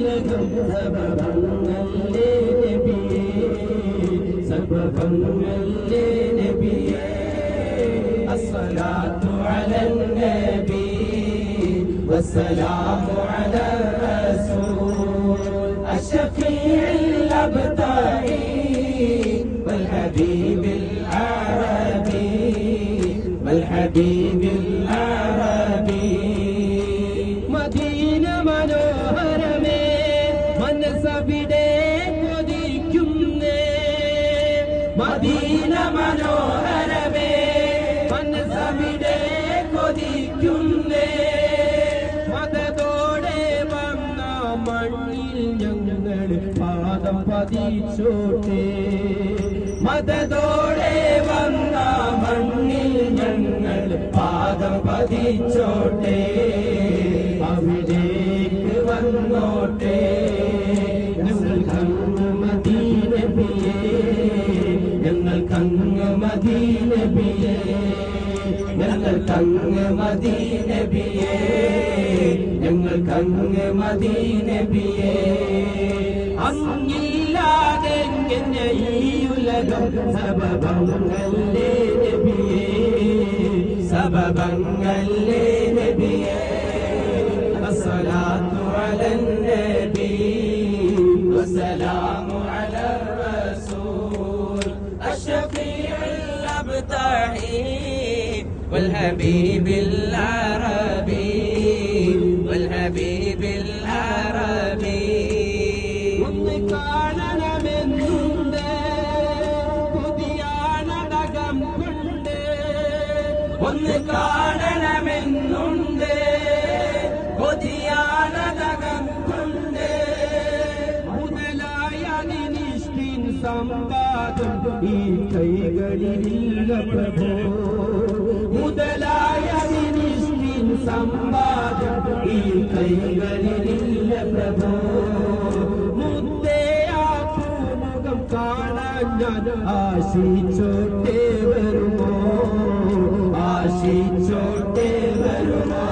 ഉലകം സബബല്ലേ നബിയേ സബബല്ലേ നബിയേ അസ്സലാത്തു അലൻ നബി വസ്സലാമു അലാ റസൂൽ അശ്ശഫീഇൽ അബ്താഹി والحبيب العربي والحبيب العربي മദീന മനോഹരമേ മനസ്സവിടെ കൊതിക്കുന്നേ മദീന മനോഹരമേ മനസ്സവിടെ കൊതിക്കുന്നേ മദതോടെ വന്ന മണ്ണിൽ ഞങ്ങൾ പാദം പതിച്ചോട്ടെ മദതോടെ വന്ന മണ്ണിൽ ഞങ്ങൾ പാദം പതിച്ചോട്ടെ അവിടേക്ക് വന്നോട്ടെ ഞങ്ങൾക്കങ്ങ് മദീനബിയേ ഞങ്ങൾക്കങ്ങ് മദീനബിയേ ഞങ്ങൾക്കങ്ങ് മദീനബിയേ ഞങ്ങൾക്കങ്ങ് മദീനബിയേ അങ്ങില്ലാതെ ഈ ഉലകം സബബല്ലേ നബിയേ സബബല്ലേ നബിയേ അസ്സലാത്തു അലൻ നബി വസ്സലാമു അലാ റസൂൽ അശ്ശഫീഇൽ അബ്താഹി വൽഹബീബിൽ അറബി വൽഹബീബിൽ അറബി ഒന്ന് കാണണമെന്നുണ്ട് പുതിയാനടകം കൊണ്ട് ഒന്ന് കാണണമെന്നുണ്ട് പുതിയാനടകം കൊണ്ട് മുതലായ നിഷ്ഠിൻ സമ്പാദം ഈ കൈകളിലില്ല പ്രഭോ മുതലായ നിഷ്ഠിൻ സമ്പാദം ഈ കൈകളിലില്ല പ്രഭോ മുഖം കാണാൻ ഞാൻ ആശിച്ചോട്ടെ വരുമോ ആശിച്ചോട്ടെ വരുമോ